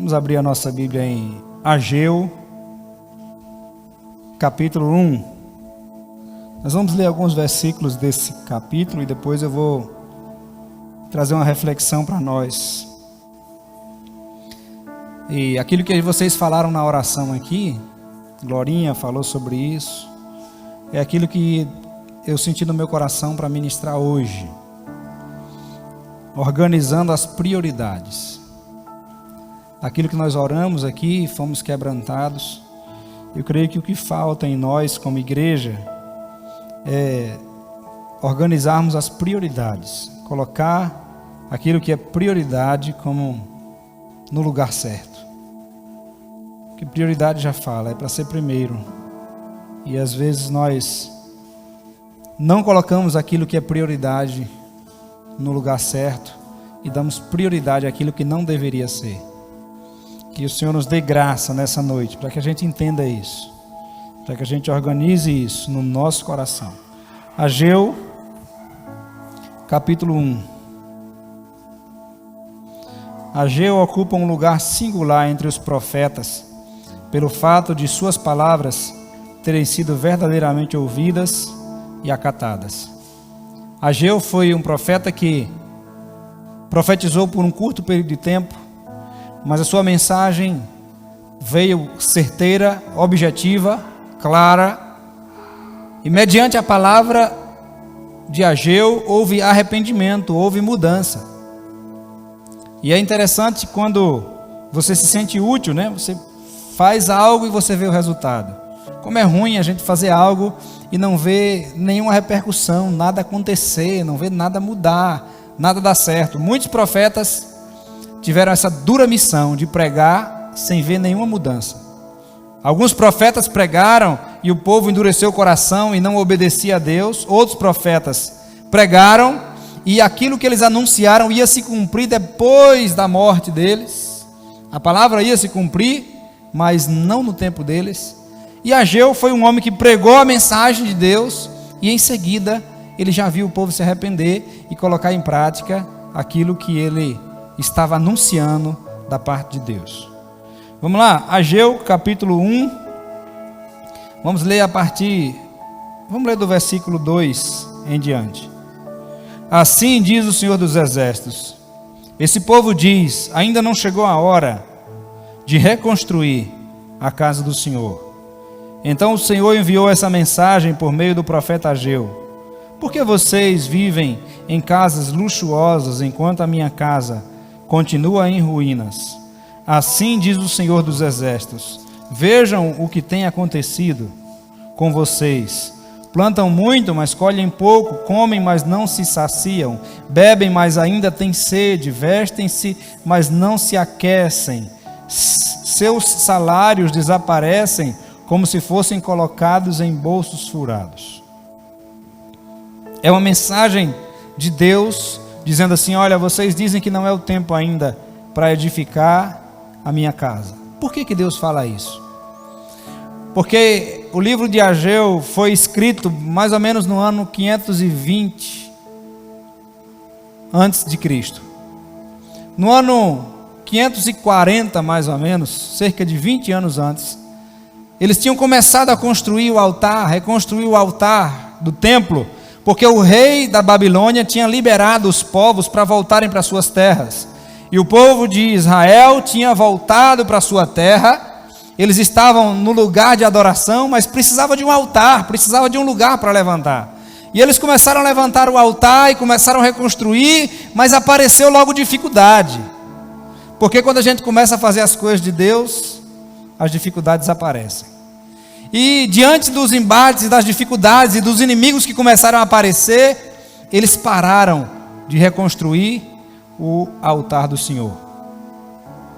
Vamos abrir a nossa Bíblia em Ageu, capítulo 1. Nós vamos ler alguns versículos desse capítulo e depois eu vou trazer uma reflexão para nós. E aquilo que vocês falaram na oração aqui, Glorinha falou sobre isso, é aquilo que eu senti no meu coração para ministrar hoje. Organizando as prioridades. Aquilo que nós oramos aqui, fomos quebrantados. Eu creio que o que falta em nós como igreja é organizarmos as prioridades, colocar aquilo que é prioridade como no lugar certo. Porque prioridade já fala, é para ser primeiro. E às vezes nós não colocamos aquilo que é prioridade no lugar certo e damos prioridade àquilo que não deveria ser. Que o Senhor nos dê graça nessa noite, para que a gente entenda isso, para que a gente organize isso no nosso coração. Ageu, capítulo 1. Ageu ocupa um lugar singular entre os profetas, pelo fato de suas palavras terem sido verdadeiramente ouvidas e acatadas. Ageu foi um profeta que profetizou por um curto período de tempo, mas a sua mensagem veio certeira, objetiva, clara, e mediante a palavra de Ageu houve arrependimento, houve mudança. E é interessante quando você se sente útil, né? Você faz algo e você vê o resultado. Como é ruim a gente fazer algo e não ver nenhuma repercussão, nada acontecer, não ver nada mudar, nada dar certo. Muitos profetas tiveram essa dura missão de pregar sem ver nenhuma mudança. Alguns profetas pregaram e o povo endureceu o coração e não obedecia a Deus. Outros profetas pregaram e aquilo que eles anunciaram ia se cumprir depois da morte deles. A palavra ia se cumprir, mas não no tempo deles. E Ageu foi um homem que pregou a mensagem de Deus e em seguida ele já viu o povo se arrepender e colocar em prática aquilo que ele estava anunciando da parte de Deus. Vamos lá, Ageu capítulo 1, vamos ler do versículo 2 em diante. Assim diz o Senhor dos Exércitos: esse povo diz, ainda não chegou a hora de reconstruir a casa do Senhor. Então o Senhor enviou essa mensagem por meio do profeta Ageu: por que vocês vivem em casas luxuosas enquanto a minha casa continua em ruínas? Assim diz o Senhor dos Exércitos: vejam o que tem acontecido com vocês. Plantam muito, mas colhem pouco, comem, mas não se saciam, bebem, mas ainda têm sede, vestem-se, mas não se aquecem. Seus salários desaparecem como se fossem colocados em bolsos furados. É uma mensagem de Deus dizendo assim: olha, vocês dizem que não é o tempo ainda para edificar a minha casa. Por que Deus fala isso? Porque o livro de Ageu foi escrito mais ou menos no ano 520 antes de Cristo. No ano 540 mais ou menos, cerca de 20 anos antes, eles tinham começado a construir o altar, reconstruir o altar do templo, porque o rei da Babilônia tinha liberado os povos para voltarem para suas terras. E o povo de Israel tinha voltado para sua terra. Eles estavam no lugar de adoração, mas precisava de um altar, precisava de um lugar para levantar. E eles começaram a levantar o altar e começaram a reconstruir, mas apareceu logo dificuldade. Porque quando a gente começa a fazer as coisas de Deus, as dificuldades aparecem. E diante dos embates, das dificuldades e dos inimigos que começaram a aparecer, eles pararam de reconstruir o altar do Senhor.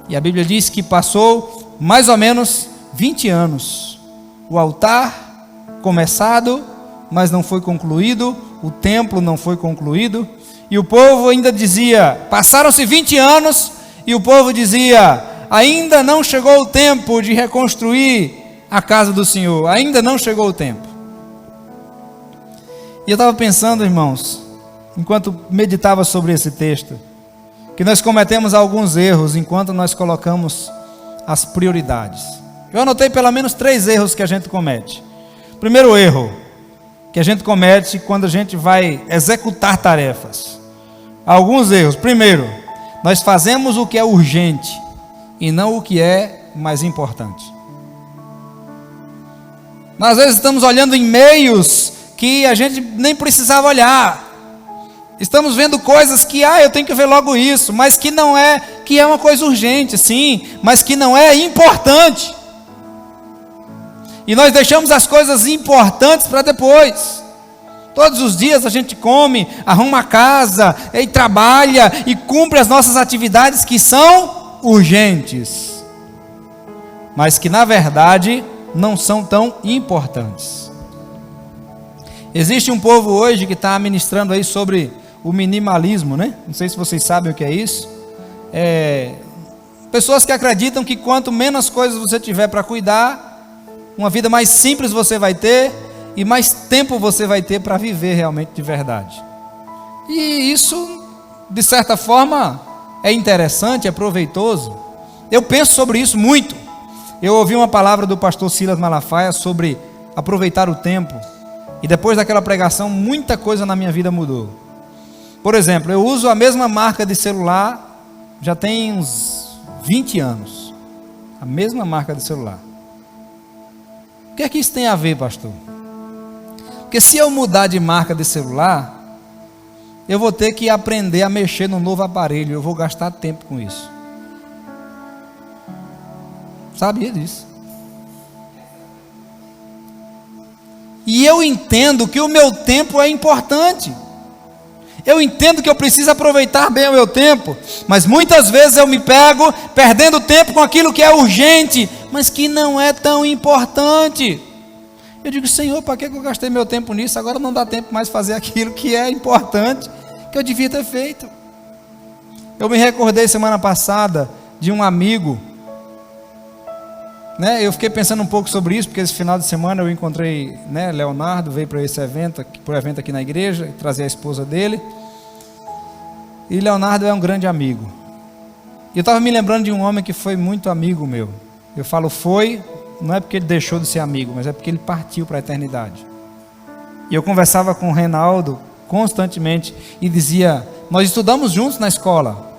E a Bíblia diz que passou mais ou menos 20 anos. O altar começado, mas não foi concluído. O templo não foi concluído. E o povo ainda dizia, passaram-se 20 anos, e o povo dizia, ainda não chegou o tempo de reconstruir a casa do Senhor. Ainda não chegou o tempo. E eu estava pensando, irmãos, enquanto meditava sobre esse texto, que nós cometemos alguns erros enquanto nós colocamos as prioridades. Eu anotei pelo menos 3 erros que a gente comete. Primeiro erro que a gente comete quando a gente vai executar tarefas. Alguns erros. Primeiro, nós fazemos o que é urgente e não o que é mais importante. Nós às vezes estamos olhando e-mails que a gente nem precisava olhar. Estamos vendo coisas que, eu tenho que ver logo isso, mas que não é, que é uma coisa urgente, sim, mas que não é importante. E nós deixamos as coisas importantes para depois. Todos os dias a gente come, arruma a casa, e trabalha, e cumpre as nossas atividades que são urgentes, mas que na verdade não são tão importantes. Existe um povo hoje que está ministrando aí sobre o minimalismo, né? Não sei se vocês sabem o que é isso. Pessoas que acreditam que quanto menos coisas você tiver para cuidar, uma vida mais simples você vai ter e mais tempo você vai ter para viver realmente de verdade. E isso, de certa forma, é interessante, é proveitoso. Eu penso sobre isso muito. Eu ouvi uma palavra do pastor Silas Malafaia sobre aproveitar o tempo, e depois daquela pregação muita coisa na minha vida mudou. Por exemplo, eu uso a mesma marca de celular já tem uns 20 anos. A mesma marca de celular. O que é que isso tem a ver, pastor? Porque se eu mudar de marca de celular, eu vou ter que aprender a mexer no novo aparelho. Eu vou gastar tempo com isso. Sabia disso? E eu entendo que o meu tempo é importante. Eu entendo que eu preciso aproveitar bem o meu tempo, mas muitas vezes eu me pego perdendo tempo com aquilo que é urgente, mas que não é tão importante. Eu digo, Senhor, para que eu gastei meu tempo nisso? Agora não dá tempo mais fazer aquilo que é importante, que eu devia ter feito. Eu me recordei semana passada de um amigo, né? Eu fiquei pensando um pouco sobre isso, porque esse final de semana eu encontrei, né, Leonardo, veio para esse evento, para o evento aqui na igreja, e trazer a esposa dele. E Leonardo é um grande amigo. E eu estava me lembrando de um homem que foi muito amigo meu. Eu falo foi, não é porque ele deixou de ser amigo, mas é porque ele partiu para a eternidade. E eu conversava com o Reinaldo constantemente e dizia, nós estudamos juntos na escola.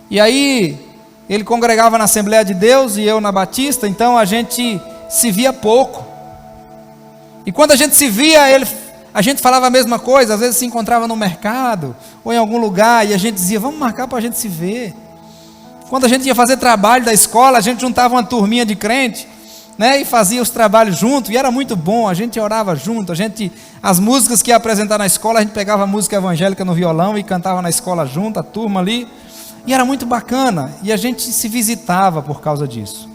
E aí ele congregava na Assembleia de Deus e eu na Batista, então a gente se via pouco. E quando a gente se via, a gente falava a mesma coisa, às vezes se encontrava no mercado ou em algum lugar e a gente dizia, vamos marcar para a gente se ver. Quando a gente ia fazer trabalho da escola, a gente juntava uma turminha de crente, né, e fazia os trabalhos junto, e era muito bom, a gente orava junto, as músicas que ia apresentar na escola, a gente pegava a música evangélica no violão e cantava na escola junto, a turma ali. E era muito bacana, e a gente se visitava por causa disso.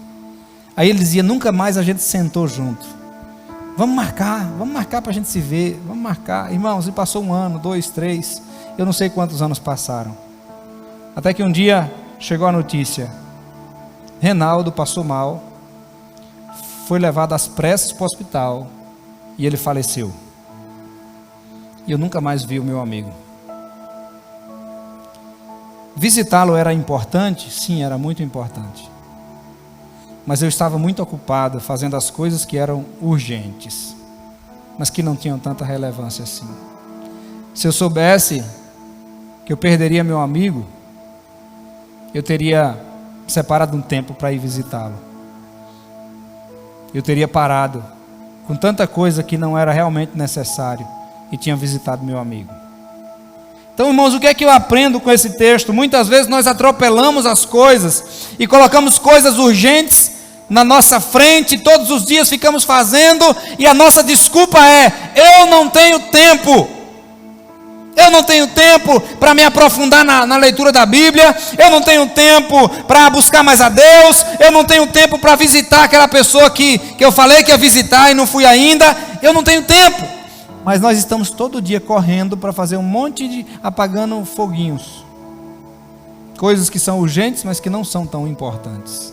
Aí ele dizia, nunca mais a gente sentou junto. Vamos marcar para a gente se ver, vamos marcar. Irmãos, e passou 1 ano, 2, 3, eu não sei quantos anos passaram. Até que um dia chegou a notícia, Reinaldo passou mal, foi levado às pressas para o hospital, e ele faleceu. E eu nunca mais vi o meu amigo. Visitá-lo era importante? Sim, era muito importante. Mas eu estava muito ocupado fazendo as coisas que eram urgentes, mas que não tinham tanta relevância assim. Se eu soubesse que eu perderia meu amigo, eu teria separado um tempo para ir visitá-lo. Eu teria parado com tanta coisa que não era realmente necessário e tinha visitado meu amigo. Então, irmãos, o que é que eu aprendo com esse texto? Muitas vezes nós atropelamos as coisas e colocamos coisas urgentes na nossa frente, todos os dias ficamos fazendo, e a nossa desculpa é, eu não tenho tempo. Eu não tenho tempo para me aprofundar na leitura da Bíblia, eu não tenho tempo para buscar mais a Deus, eu não tenho tempo para visitar aquela pessoa que eu falei que ia visitar e não fui ainda, eu não tenho tempo. Mas nós estamos todo dia correndo para fazer um monte de, apagando foguinhos. Coisas que são urgentes, mas que não são tão importantes.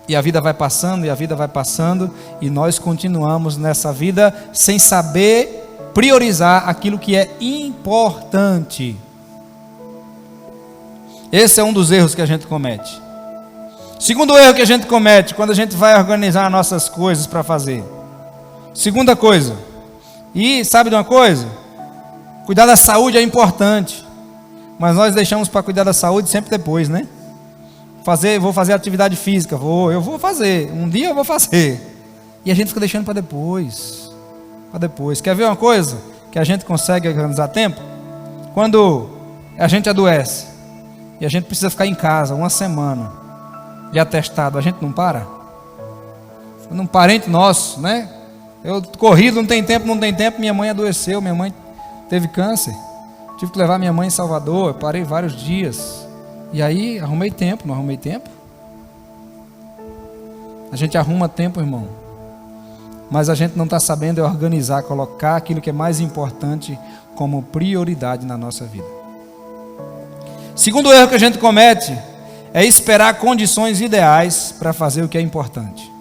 E a vida vai passando, e a vida vai passando, e nós continuamos nessa vida sem saber priorizar aquilo que é importante. Esse é um dos erros que a gente comete. Segundo erro que a gente comete quando a gente vai organizar nossas coisas para fazer. Segunda coisa. E sabe de uma coisa? Cuidar da saúde é importante. Mas nós deixamos para cuidar da saúde sempre depois, né? Vou fazer atividade física. Eu vou fazer. Um dia eu vou fazer. E a gente fica deixando para depois. Para depois. Quer ver uma coisa que a gente consegue organizar tempo? Quando a gente adoece e a gente precisa ficar em casa uma semana de atestado, a gente não para? Um parente nosso, né? Eu corrido, não tem tempo. Minha mãe adoeceu, minha mãe teve câncer. Tive que levar minha mãe em Salvador, eu parei vários dias. E aí, arrumei tempo, não arrumei tempo? A gente arruma tempo, irmão. Mas a gente não está sabendo organizar, colocar aquilo que é mais importante como prioridade na nossa vida. Segundo erro que a gente comete é esperar condições ideais para fazer o que é importante.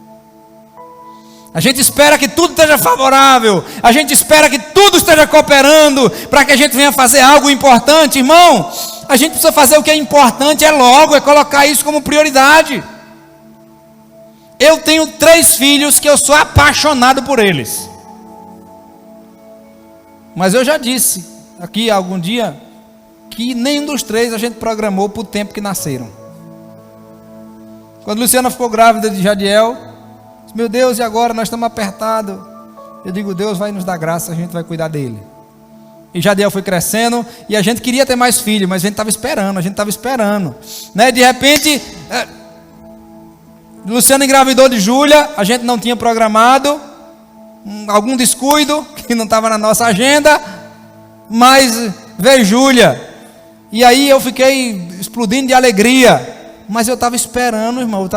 A gente espera que tudo esteja favorável, a gente espera que tudo esteja cooperando para que a gente venha fazer algo importante. Irmão, a gente precisa fazer o que é importante, é colocar isso como prioridade. Eu tenho 3 filhos que eu sou apaixonado por eles. Mas eu já disse aqui algum dia que nenhum dos 3 a gente programou para o tempo que nasceram. Quando Luciana ficou grávida de Jadiel, disse, meu Deus, e agora nós estamos apertados. Eu digo, Deus vai nos dar graça, a gente vai cuidar dele. E Jadiel foi crescendo e a gente queria ter mais filhos, mas a gente estava esperando, né? De repente, Luciana engravidou de Júlia, a gente não tinha programado, algum descuido que não estava na nossa agenda, mas veio Júlia. E aí eu fiquei explodindo de alegria. Mas eu estava esperando, irmão,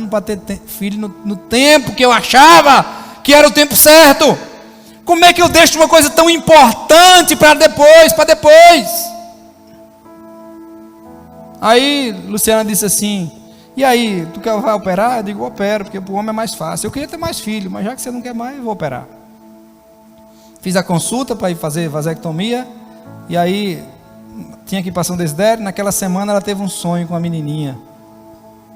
para ter filho no tempo que eu achava que era o tempo certo. Como é que eu deixo uma coisa tão importante para depois? Aí Luciana disse assim, e aí, tu vai operar? Eu digo, opero, porque para o homem é mais fácil. Eu queria ter mais filho, mas já que você não quer mais, eu vou operar. Fiz a consulta para ir fazer vasectomia, e aí tinha que ir para São Desidério. Naquela semana ela teve um sonho com a menininha.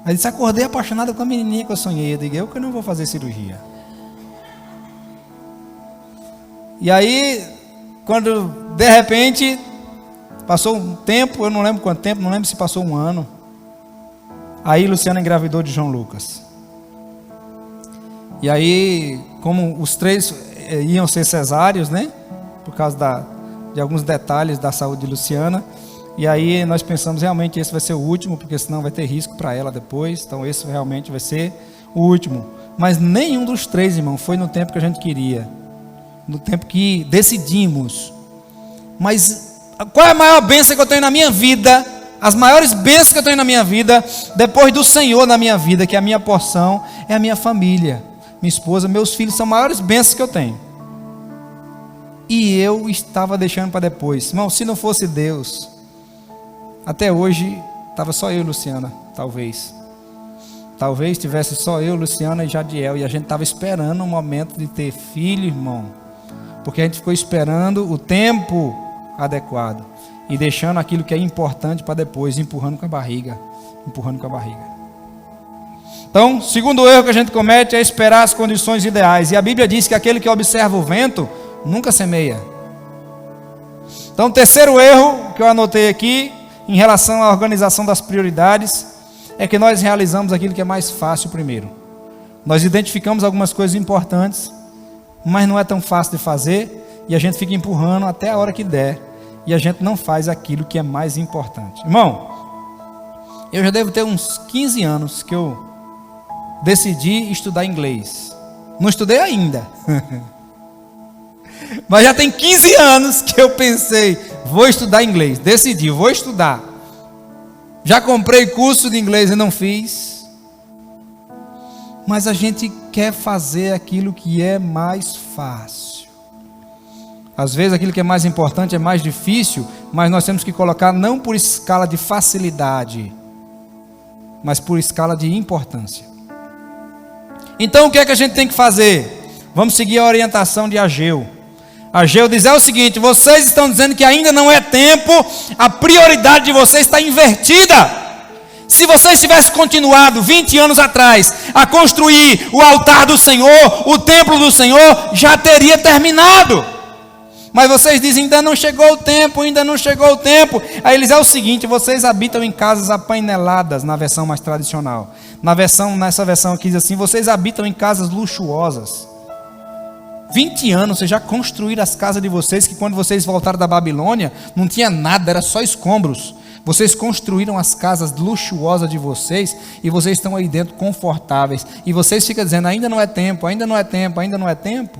Aí disse, acordei apaixonada com a menininha que eu sonhei. Eu digo, eu que não vou fazer cirurgia. E aí, quando de repente passou um tempo, eu não lembro quanto tempo, não lembro se passou um ano. Aí Luciana engravidou de João Lucas. E aí, como os 3 iam ser cesáreos, né? Por causa de alguns detalhes da saúde de Luciana. E aí nós pensamos, realmente esse vai ser o último, porque senão vai ter risco para ela depois. Então esse realmente vai ser o último. Mas nenhum dos 3, irmão, foi no tempo que a gente queria. No tempo que decidimos. Mas qual é a maior bênção que eu tenho na minha vida? As maiores bênçãos que eu tenho na minha vida, depois do Senhor na minha vida, que é a minha porção, é a minha família. Minha esposa, meus filhos são as maiores bênçãos que eu tenho. E eu estava deixando para depois. Irmão, se não fosse Deus, até hoje estava só eu e Luciana, talvez. Talvez tivesse só eu, Luciana e Jadiel. E a gente estava esperando o momento de ter filho, irmão. Porque a gente ficou esperando o tempo adequado. E deixando aquilo que é importante para depois, empurrando com a barriga. Então, segundo erro que a gente comete é esperar as condições ideais. E a Bíblia diz que aquele que observa o vento nunca semeia. Então, terceiro erro que eu anotei aqui, em relação à organização das prioridades, é que nós realizamos aquilo que é mais fácil primeiro. Nós identificamos algumas coisas importantes, mas não é tão fácil de fazer, e a gente fica empurrando até a hora que der, e a gente não faz aquilo que é mais importante. Irmão, eu já devo ter uns 15 anos que eu decidi estudar inglês. Não estudei ainda. Mas já tem 15 anos que eu pensei, vou estudar inglês. Decidi, vou estudar. Já comprei curso de inglês e não fiz. Mas a gente quer fazer aquilo que é mais fácil. Às vezes aquilo que é mais importante é mais difícil, mas nós temos que colocar não por escala de facilidade, mas por escala de importância. Então o que é que a gente tem que fazer? Vamos seguir a orientação de Ageu. Ageu diz o seguinte: vocês estão dizendo que ainda não é tempo, a prioridade de vocês está invertida. Se vocês tivessem continuado 20 anos atrás a construir o altar do Senhor, o templo do Senhor, já teria terminado. Mas vocês dizem: ainda não chegou o tempo, ainda não chegou o tempo. Aí eles o seguinte: vocês habitam em casas apaineladas, na versão mais tradicional. Nessa versão aqui diz assim: vocês habitam em casas luxuosas. 20 anos vocês já construíram as casas de vocês, que quando vocês voltaram da Babilônia, não tinha nada, era só escombros. Vocês construíram as casas luxuosas de vocês, e vocês estão aí dentro confortáveis. E vocês ficam dizendo: ainda não é tempo, ainda não é tempo, ainda não é tempo.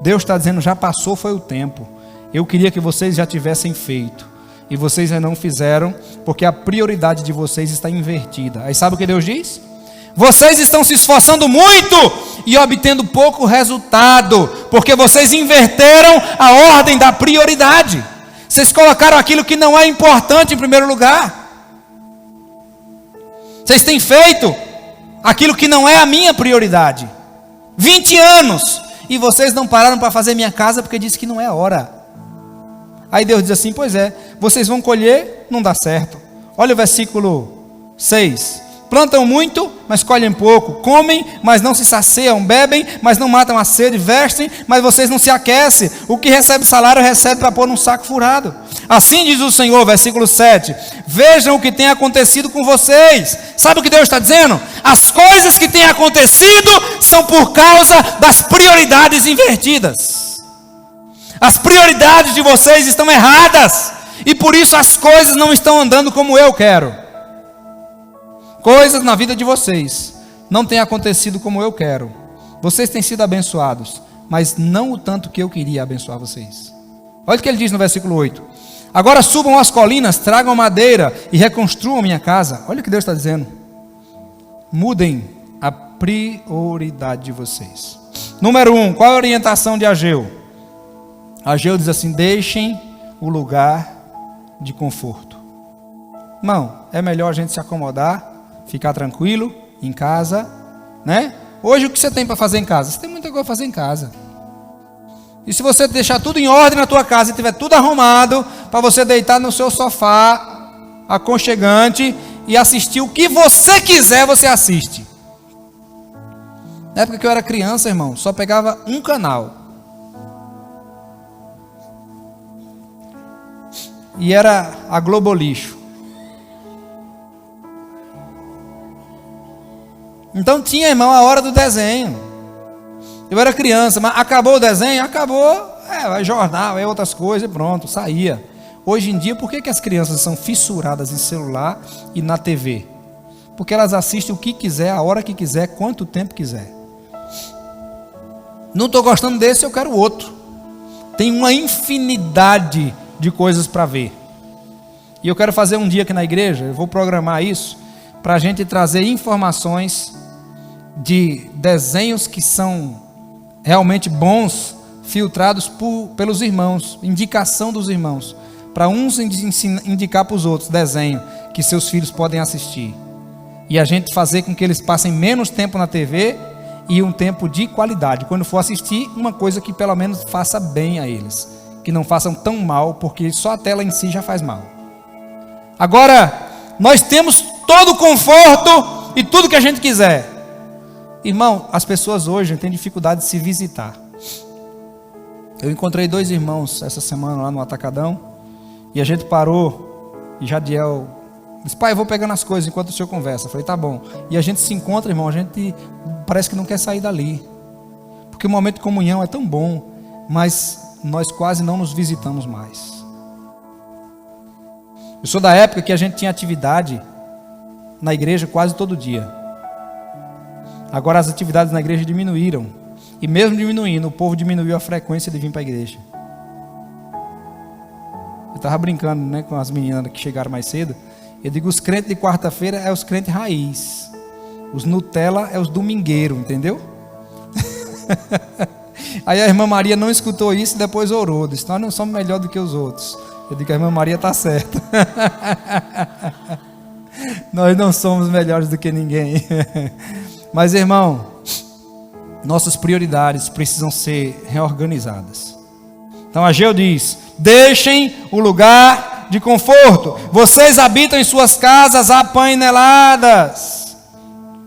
Deus está dizendo: já passou, foi o tempo. Eu queria que vocês já tivessem feito, e vocês ainda não fizeram, porque a prioridade de vocês está invertida. Aí sabe o que Deus diz? Vocês estão se esforçando muito e obtendo pouco resultado, porque vocês inverteram a ordem da prioridade. Vocês colocaram aquilo que não é importante em primeiro lugar. Vocês têm feito aquilo que não é a minha prioridade. 20 anos, e vocês não pararam para fazer minha casa porque disse que não é a hora. Aí Deus diz assim: pois é, vocês vão colher, não dá certo. Olha o versículo 6. Plantam muito, mas colhem pouco. Comem, mas não se saciam. Bebem, mas não matam a sede. Vestem, mas vocês não se aquecem. O que recebe salário, recebe para pôr num saco furado. Assim diz o Senhor, versículo 7. Vejam o que tem acontecido com vocês. Sabe o que Deus está dizendo? As coisas que têm acontecido são por causa das prioridades invertidas. As prioridades de vocês estão erradas, e por isso as coisas não estão andando como eu quero. Coisas na vida de vocês não têm acontecido como eu quero. Vocês têm sido abençoados, mas não o tanto que eu queria abençoar vocês. Olha o que ele diz no versículo 8. Agora subam as colinas, tragam madeira e reconstruam minha casa. Olha o que Deus está dizendo. Mudem a prioridade de vocês. Número 1, qual é a orientação de Ageu? Ageu diz assim: deixem o lugar de conforto. Irmão, é melhor a gente se acomodar, ficar tranquilo em casa, né? Hoje o que você tem para fazer em casa? Você tem muita coisa para fazer em casa. E se você deixar tudo em ordem na tua casa e tiver tudo arrumado, para você deitar no seu sofá aconchegante e assistir o que você quiser, você assiste. Na época que eu era criança, irmão, só pegava um canal. E era a Globo Lixo. Então tinha, irmão, a hora do desenho. Eu era criança, mas acabou o desenho? Acabou, vai jornal, outras coisas e pronto, saía. Hoje em dia, por que as crianças são fissuradas em celular e na TV? Porque elas assistem o que quiser, a hora que quiser, quanto tempo quiser. Não estou gostando desse, eu quero outro. Tem uma infinidade de coisas para ver. E eu quero fazer um dia aqui na igreja, eu vou programar isso, para a gente trazer informações de desenhos que são realmente bons, filtrados pelos irmãos, indicação dos irmãos, para uns indicar para os outros desenho que seus filhos podem assistir, e a gente fazer com que eles passem menos tempo na TV e um tempo de qualidade, quando for assistir, uma coisa que pelo menos faça bem a eles, que não façam tão mal, porque só a tela em si já faz mal. Agora, nós temos todo o conforto e tudo que a gente quiser. Irmão, as pessoas hoje têm dificuldade de se visitar. Eu encontrei 2 irmãos essa semana lá no Atacadão, e a gente parou, e Jadiel disse: pai, eu vou pegando as coisas enquanto o senhor conversa. Eu falei: tá bom. E a gente se encontra, irmão, a gente parece que não quer sair dali, porque o momento de comunhão é tão bom, mas nós quase não nos visitamos mais. Eu sou da época que a gente tinha atividade na igreja quase todo dia. Agora as atividades na igreja diminuíram. E mesmo diminuindo, o povo diminuiu a frequência de vir para a igreja. Eu estava brincando, né, com as meninas que chegaram mais cedo. Eu digo: os crentes de quarta-feira é os crentes raiz. Os Nutella é os domingueiros, entendeu? Aí a irmã Maria não escutou isso e depois orou. Disse: nós não somos melhor do que os outros. Eu digo: a irmã Maria está certa. Nós não somos melhores do que ninguém. Mas, irmão, nossas prioridades precisam ser reorganizadas. Então Ageu diz: deixem o lugar de conforto, vocês habitam em suas casas apaineladas,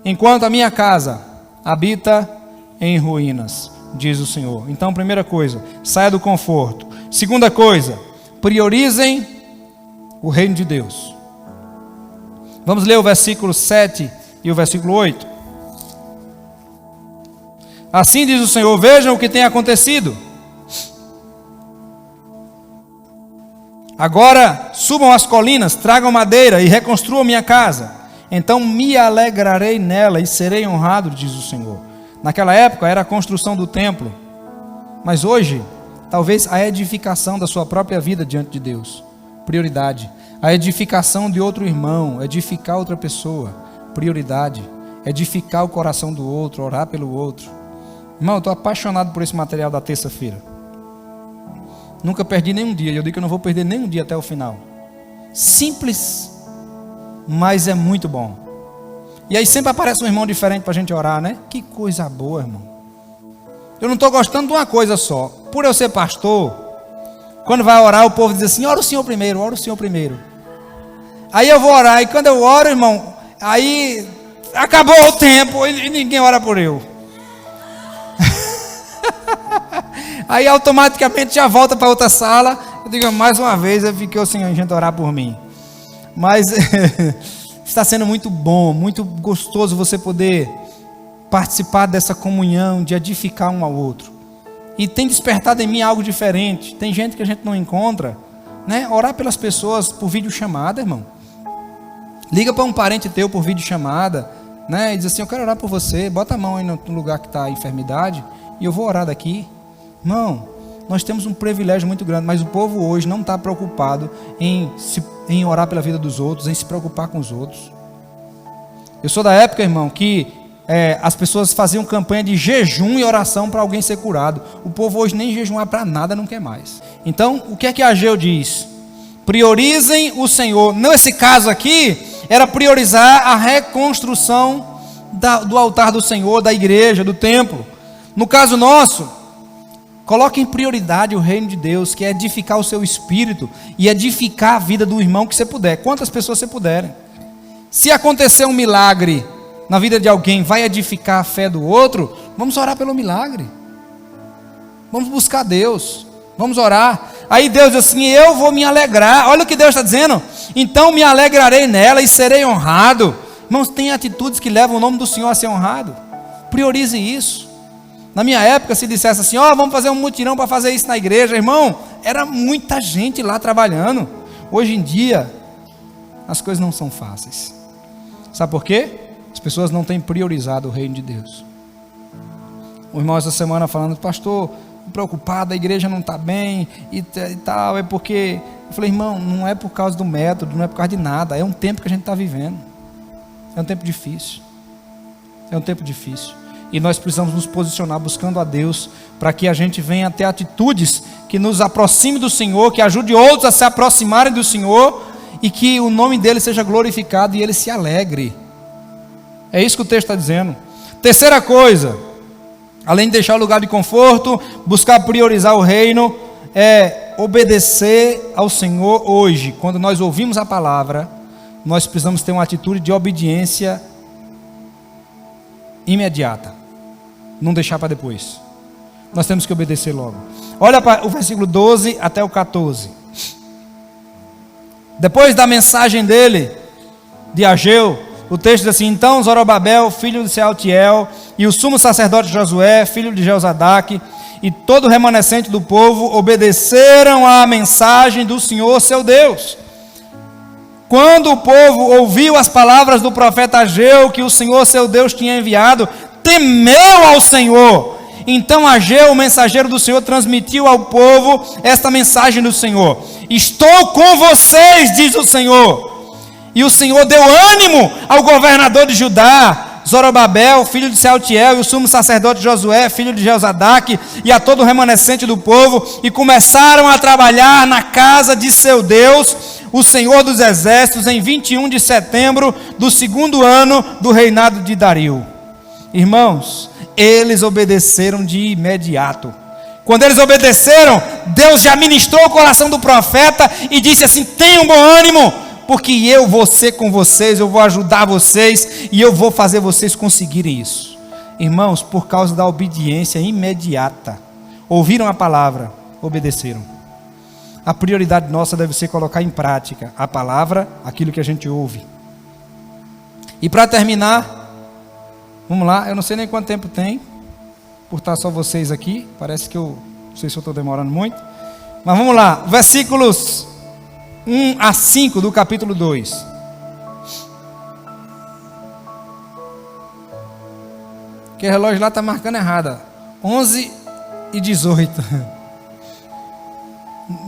enquanto a minha casa habita em ruínas, diz o Senhor. Então, primeira coisa, saia do conforto. Segunda coisa, priorizem o reino de Deus. Vamos ler o versículo 7 e o versículo 8. Assim diz o Senhor: vejam o que tem acontecido. Agora subam as colinas, tragam madeira e reconstruam minha casa. Então me alegrarei nela e serei honrado, diz o Senhor. Naquela época era a construção do templo, mas hoje, talvez a edificação da sua própria vida diante de Deus. Prioridade. A edificação de outro irmão, edificar outra pessoa. Prioridade. Edificar o coração do outro, orar pelo outro. Irmão, eu estou apaixonado por esse material da terça-feira. Nunca perdi nenhum dia, e eu digo que eu não vou perder nenhum dia até o final. Simples, mas é muito bom. E aí sempre aparece um irmão diferente para a gente orar, né? Que coisa boa, irmão. Eu não estou gostando de uma coisa só. Por eu ser pastor, quando vai orar, o povo diz assim: ora o Senhor primeiro, ora o Senhor primeiro. Aí eu vou orar, e quando eu oro, irmão, aí acabou o tempo e ninguém ora por eu. Aí automaticamente já volta para outra sala. Eu digo, mais uma vez, eu fiquei sem a gente orar por mim. Mas está sendo muito bom, muito gostoso você poder participar dessa comunhão, de edificar um ao outro. E tem despertado em mim algo diferente. Tem gente que a gente não encontra, né? Orar pelas pessoas por videochamada, irmão. Liga para um parente teu por videochamada, né? E diz assim: eu quero orar por você. Bota a mão aí no lugar que está a enfermidade e eu vou orar daqui. Irmão, nós temos um privilégio muito grande, mas o povo hoje não está preocupado em orar pela vida dos outros, em se preocupar com os outros. Eu sou da época, irmão, que as pessoas faziam campanha de jejum e oração para alguém ser curado. O povo hoje nem jejuar para nada não quer mais. Então, o que é que Ageu diz? Priorizem o Senhor. Nesse caso aqui, era priorizar a reconstrução do altar do Senhor, da igreja, do templo. No caso nosso, coloque em prioridade o reino de Deus, que é edificar o seu espírito e edificar a vida do irmão que você puder, quantas pessoas você puderem. Se acontecer um milagre na vida de alguém, vai edificar a fé do outro, vamos orar pelo milagre. Vamos buscar Deus, vamos orar. Aí Deus diz assim: eu vou me alegrar. Olha o que Deus está dizendo: então me alegrarei nela e serei honrado. Irmãos, tem atitudes que levam o nome do Senhor a ser honrado. Priorize isso. Na minha época, se dissesse assim: vamos fazer um mutirão para fazer isso na igreja, irmão, era muita gente lá trabalhando. Hoje em dia, as coisas não são fáceis. Sabe por quê? As pessoas não têm priorizado o reino de Deus. O irmão essa semana falando: pastor, preocupado, a igreja não está bem e tal. É porque, eu falei: irmão, não é por causa do método, não é por causa de nada. É um tempo que a gente está vivendo. É um tempo difícil. É um tempo difícil. E nós precisamos nos posicionar buscando a Deus, para que a gente venha ter atitudes que nos aproxime do Senhor, que ajude outros a se aproximarem do Senhor, e que o nome dele seja glorificado e ele se alegre. É isso que o texto está dizendo. Terceira coisa, além de deixar o lugar de conforto, buscar priorizar o reino, é obedecer ao Senhor hoje. Quando nós ouvimos a palavra, nós precisamos ter uma atitude de obediência imediata. Não deixar para depois. Nós temos que obedecer logo. Olha para o versículo 12 até o 14. Depois da mensagem dele, de Ageu, o texto diz assim: então Zorobabel, filho de Sealtiel, e o sumo sacerdote Josué, filho de Jeozadaque, e todo o remanescente do povo obedeceram à mensagem do Senhor seu Deus. Quando o povo ouviu as palavras do profeta Ageu, que o Senhor seu Deus tinha enviado, temeu ao Senhor. Então Ageu, o mensageiro do Senhor, transmitiu ao povo esta mensagem do Senhor: estou com vocês, diz o Senhor. E o Senhor deu ânimo ao governador de Judá, Zorobabel, filho de Sealtiel, e o sumo sacerdote Josué, filho de Jeozadaque, e a todo o remanescente do povo, e começaram a trabalhar na casa de seu Deus, o Senhor dos exércitos, em 21 de setembro do 2º ano do reinado de Dario. Irmãos, eles obedeceram de imediato. Quando eles obedeceram, Deus já ministrou o coração do profeta e disse assim: tenham bom ânimo, porque eu vou ser com vocês, eu vou ajudar vocês e eu vou fazer vocês conseguirem isso. Irmãos, por causa da obediência imediata, ouviram a palavra, obedeceram. A prioridade nossa deve ser colocar em prática a palavra, aquilo que a gente ouve. E para terminar, vamos lá, eu não sei nem quanto tempo tem, por estar só vocês aqui, parece que não sei se eu estou demorando muito, mas vamos lá, versículos 1 a 5 do capítulo 2. Que o relógio lá está marcando errado, 11 e 18.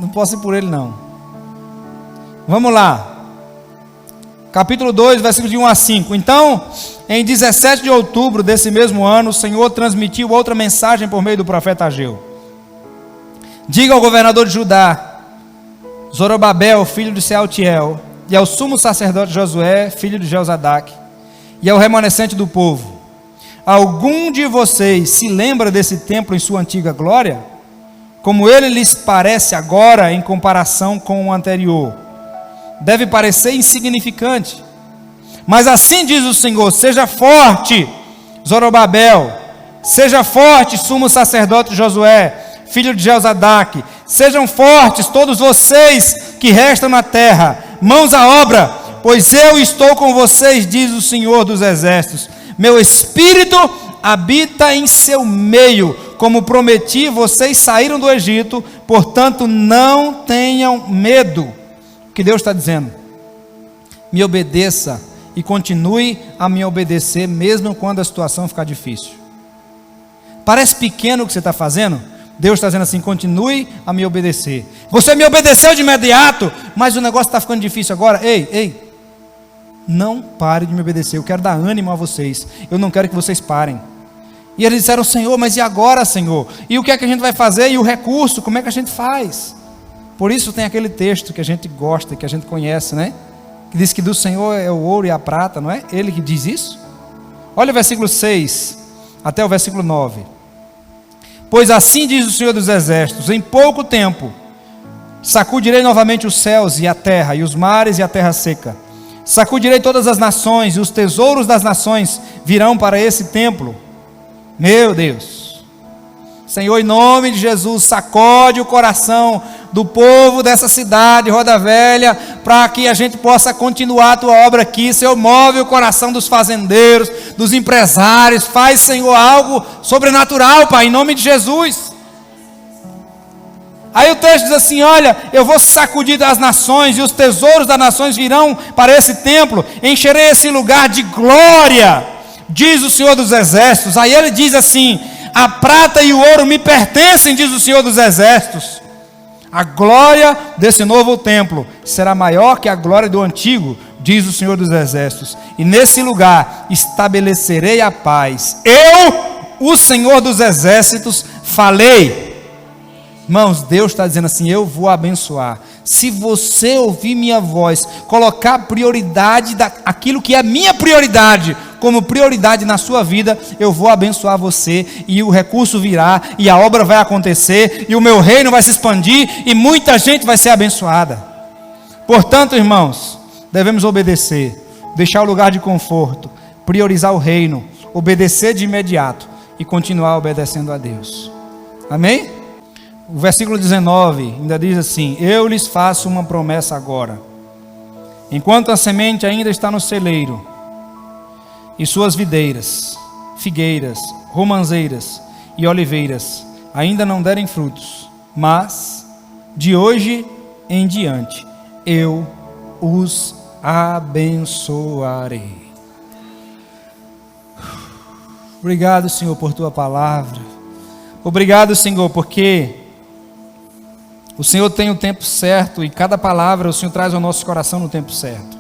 Não posso ir por ele não. Vamos lá. Capítulo 2, versículos de 1 a 5. Então, em 17 de outubro desse mesmo ano, o Senhor transmitiu outra mensagem por meio do profeta Ageu. Diga ao governador de Judá, Zorobabel, filho de Sealtiel, e ao sumo sacerdote Josué, filho de Josadaque, e ao remanescente do povo: algum de vocês se lembra desse templo em sua antiga glória? Como ele lhes parece agora em comparação com o anterior? Deve parecer insignificante. Mas assim diz o Senhor: seja forte, Zorobabel, seja forte, sumo sacerdote Josué, filho de Josadaque, sejam fortes todos vocês que restam na terra, mãos à obra, pois eu estou com vocês, diz o Senhor dos exércitos. Meu espírito habita em seu meio, como prometi, vocês saíram do Egito, portanto não tenham medo. O que Deus está dizendo? Me obedeça e continue a me obedecer, mesmo quando a situação ficar difícil. Parece pequeno o que você está fazendo? Deus está dizendo assim: continue a me obedecer. Você me obedeceu de imediato, mas o negócio está ficando difícil agora. Ei, não pare de me obedecer, eu quero dar ânimo a vocês, eu não quero que vocês parem. E eles disseram: Senhor, mas e agora, Senhor? E o que é que a gente vai fazer? E o recurso, como é que a gente faz? Por isso tem aquele texto que a gente gosta, que a gente conhece, né? Que diz que do Senhor é o ouro e a prata, não é? Ele que diz isso. Olha o versículo 6 até o versículo 9. Pois assim diz o Senhor dos exércitos: em pouco tempo sacudirei novamente os céus e a terra, e os mares e a terra seca. Sacudirei todas as nações, e os tesouros das nações virão para esse templo. Meu Deus, Senhor, em nome de Jesus, sacode o coração do povo dessa cidade, Roda Velha, para que a gente possa continuar a tua obra aqui. Senhor, move o coração dos fazendeiros, dos empresários, faz, Senhor, algo sobrenatural, Pai, em nome de Jesus. Aí o texto diz assim: olha, eu vou sacudir as nações, e os tesouros das nações virão para esse templo, encherei esse lugar de glória, diz o Senhor dos exércitos. Aí ele diz assim: a prata e o ouro me pertencem, diz o Senhor dos exércitos. A glória desse novo templo será maior que a glória do antigo, diz o Senhor dos exércitos. E nesse lugar estabelecerei a paz. Eu, o Senhor dos exércitos, falei. Irmãos, Deus está dizendo assim: eu vou abençoar. Se você ouvir minha voz, colocar prioridade, aquilo que é minha prioridade, como prioridade na sua vida, eu vou abençoar você, e o recurso virá, e a obra vai acontecer, e o meu reino vai se expandir, e muita gente vai ser abençoada. Portanto, irmãos, devemos obedecer, deixar o lugar de conforto, priorizar o reino, obedecer de imediato, e continuar obedecendo a Deus. Amém? O versículo 19 ainda diz assim: eu lhes faço uma promessa agora, enquanto a semente ainda está no celeiro, e suas videiras, figueiras, romãzeiras e oliveiras ainda não derem frutos, mas de hoje em diante eu os abençoarei. Obrigado, Senhor, por tua palavra. Obrigado, Senhor, porque o Senhor tem o tempo certo, e cada palavra o Senhor traz ao nosso coração no tempo certo.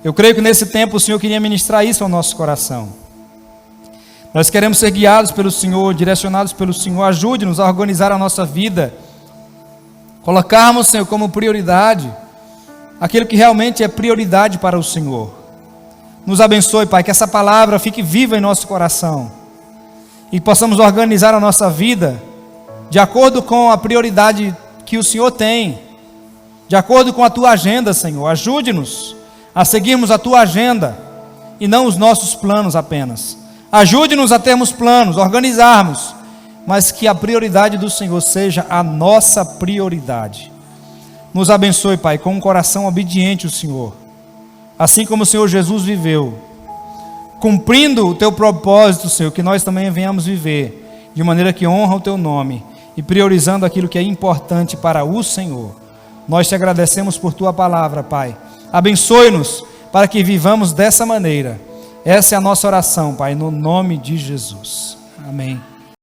Eu creio que nesse tempo o Senhor queria ministrar isso ao nosso coração. Nós queremos ser guiados pelo Senhor, direcionados pelo Senhor. Ajude-nos a organizar a nossa vida, colocarmos, Senhor, como prioridade aquilo que realmente é prioridade para o Senhor. Nos abençoe, Pai, que essa palavra fique viva em nosso coração, e possamos organizar a nossa vida de acordo com a prioridade que o Senhor tem, de acordo com a tua agenda, Senhor. Ajude-nos a seguirmos a tua agenda e não os nossos planos apenas. Ajude-nos a termos planos, organizarmos, mas que a prioridade do Senhor seja a nossa prioridade. Nos abençoe, Pai, com um coração obediente ao Senhor, assim como o Senhor Jesus viveu, cumprindo o teu propósito, Senhor, que nós também venhamos viver de maneira que honra o teu nome e priorizando aquilo que é importante para o Senhor. Nós te agradecemos por tua palavra, Pai. Abençoe-nos para que vivamos dessa maneira. Essa é a nossa oração, Pai, no nome de Jesus. Amém.